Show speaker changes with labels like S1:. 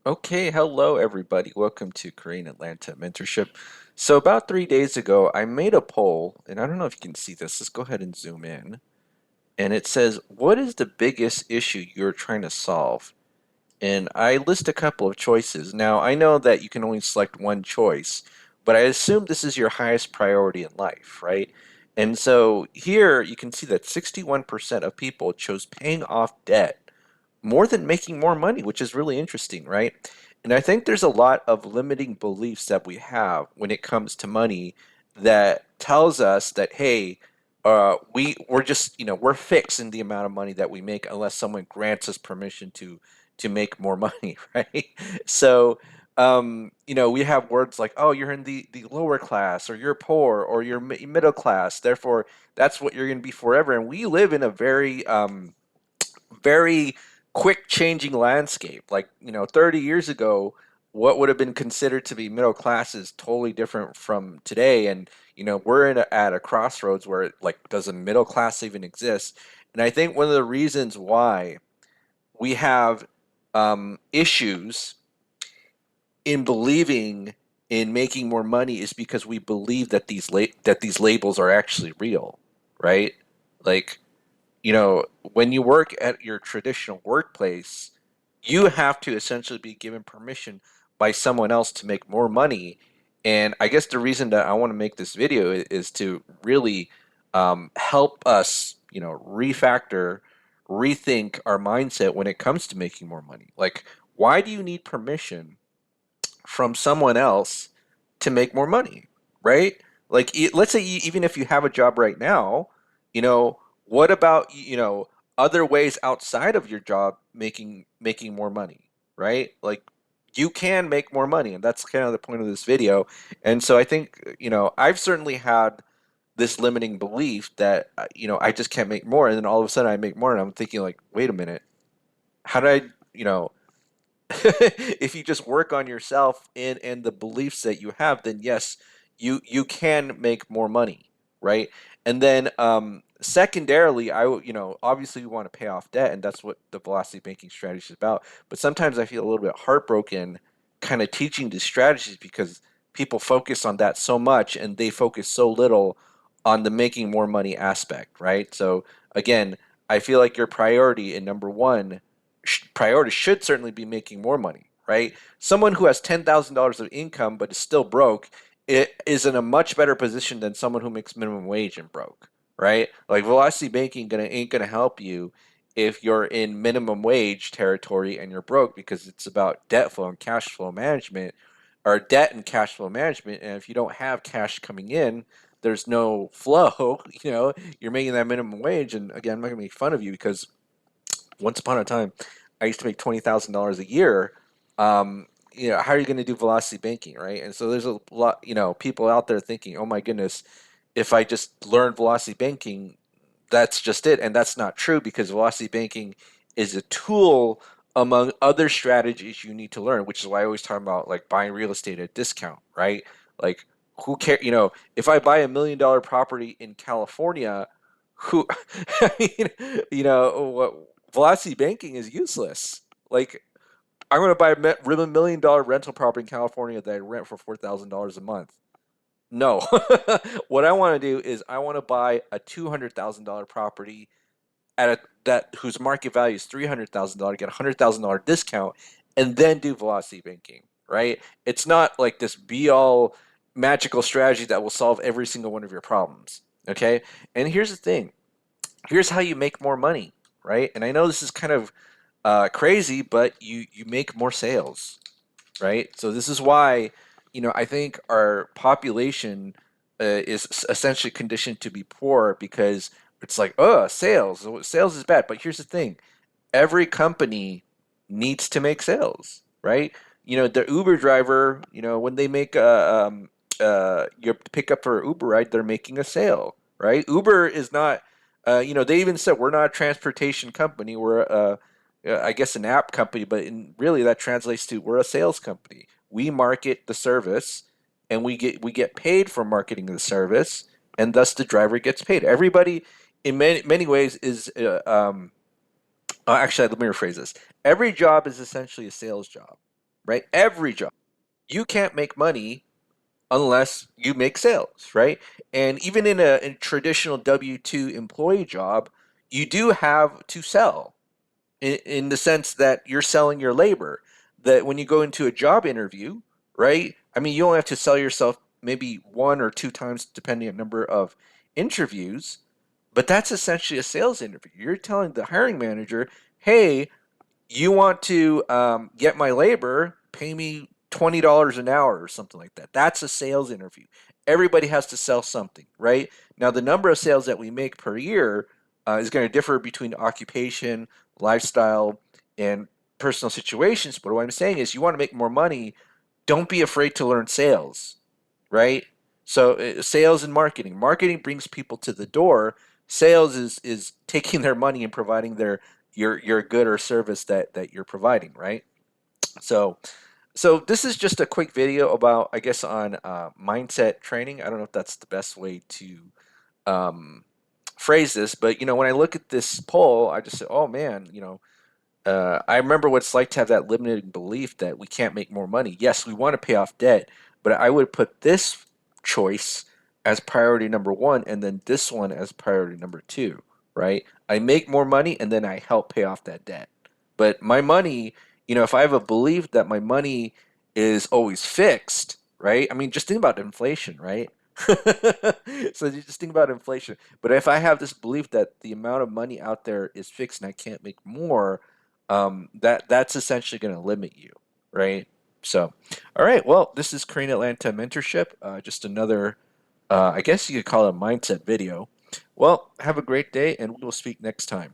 S1: Okay, hello everybody. Welcome to Korean Atlanta Mentorship. So about 3 days ago, I made a poll, and I don't know if you can see this. Let's go ahead and zoom in. And it says, what is the biggest issue you're trying to solve? And I list a couple of choices. Now, I know that you can only select one choice, but I assume this is your highest priority in life, right? And so here you can see that 61% of people chose paying off debt more than making more money, which is really interesting, right? And I think there's a lot of limiting beliefs that we have when it comes to money that tells us that, hey, we're just we're fixed in the amount of money that we make unless someone grants us permission to make more money, right? So we have words like, oh, you're in the lower class, or you're poor, or you're middle class. Therefore, that's what you're going to be forever. And we live in a very quick changing landscape. Like, 30 years ago, what would have been considered to be middle class is totally different from today. And, we're at a crossroads where, like, does a middle class even exist? And I think one of the reasons why we have issues in believing in making more money is because we believe that these labels are actually real, right? Like, when you work at your traditional workplace, you have to essentially be given permission by someone else to make more money. And I guess the reason that I want to make this video is to really help us, refactor, rethink our mindset when it comes to making more money. Like, why do you need permission from someone else to make more money, right? Like, let's say even if you have a job right now, you know, what about other ways outside of your job making more money, right? Like, you can make more money, and that's kind of the point of this video. And so I think I've certainly had this limiting belief that I just can't make more, and then all of a sudden I make more, and I'm thinking like, wait a minute, how did I if you just work on yourself and the beliefs that you have, then yes, you can make more money, right? And then secondarily, obviously we want to pay off debt, and that's what the velocity banking strategy is about. But sometimes I feel a little bit heartbroken, kind of teaching these strategies because people focus on that so much, and they focus so little on the making more money aspect, right? So again, I feel like your priority in number one priority should certainly be making more money, right? Someone who has $10,000 of income but is still broke is in a much better position than someone who makes minimum wage and broke, right? Like, velocity banking ain't gonna help you if you're in minimum wage territory and you're broke, because it's about debt flow and cash flow management, or debt and cash flow management. And if you don't have cash coming in, there's no flow. You're making that minimum wage. And again, I'm not gonna make fun of you because once upon a time, I used to make $20,000 a year. How are you going to do velocity banking, right? And so there's a lot, people out there thinking, oh my goodness, if I just learn velocity banking, that's just it. And that's not true, because velocity banking is a tool among other strategies you need to learn, which is why I always talk about like buying real estate at a discount, right? Like, who care? If I buy $1 million property in California, who, I mean, what velocity banking is useless. Like, I'm going to buy a $1 million rental property in California that I rent for $4,000 a month. No, what I want to do is I want to buy a $200,000 property at a that whose market value is $300,000, get $100,000 discount, and then do velocity banking. Right? It's not like this be all magical strategy that will solve every single one of your problems. Okay? And here's the thing. Here's how you make more money, right? And I know this is kind of crazy, but you make more sales, right? So this is why I think our population is essentially conditioned to be poor, because it's like, oh, sales is bad. But here's the thing: every company needs to make sales, right? The Uber driver, when they make your pickup for Uber ride, they're making a sale, right? Uber is not, they even said we're not a transportation company. We're I guess an app company, but really that translates to we're a sales company. We market the service, and we get paid for marketing the service, and thus the driver gets paid. Everybody, in many ways, is actually, let me rephrase this. Every job is essentially a sales job, right? Every job. You can't make money unless you make sales, right? And even in a traditional W 2 employee job, you do have to sell in the sense that you're selling your labor. That when you go into a job interview, right? I mean, you only have to sell yourself maybe one or two times, depending on number of interviews, but that's essentially a sales interview. You're telling the hiring manager, hey, you want to get my labor, pay me $20 an hour or something like that. That's a sales interview. Everybody has to sell something, right? Now, the number of sales that we make per year is going to differ between occupation, lifestyle, and personal situations. But what I'm saying is, you want to make more money, don't be afraid to learn sales, right? So, sales and marketing. Marketing brings people to the door. Sales is taking their money and providing your good or service that you're providing, right? So so this is just a quick video about, I guess, on mindset training. I don't know if that's the best way to um, phrase this, but when I look at this poll, I just say, oh man, I remember what it's like to have that limiting belief that we can't make more money. Yes, we want to pay off debt, but I would put this choice as priority number one and then this one as priority number two, right? I make more money and then I help pay off that debt. But my money, if I have a belief that my money is always fixed, right? I mean, just think about inflation, right? So you just think about inflation. But if I have this belief that the amount of money out there is fixed and I can't make more, that's essentially going to limit you, right? So, all right. Well, this is Crane Atlanta Mentorship. Just another, I guess you could call it a mindset video. Well, have a great day, and we will speak next time.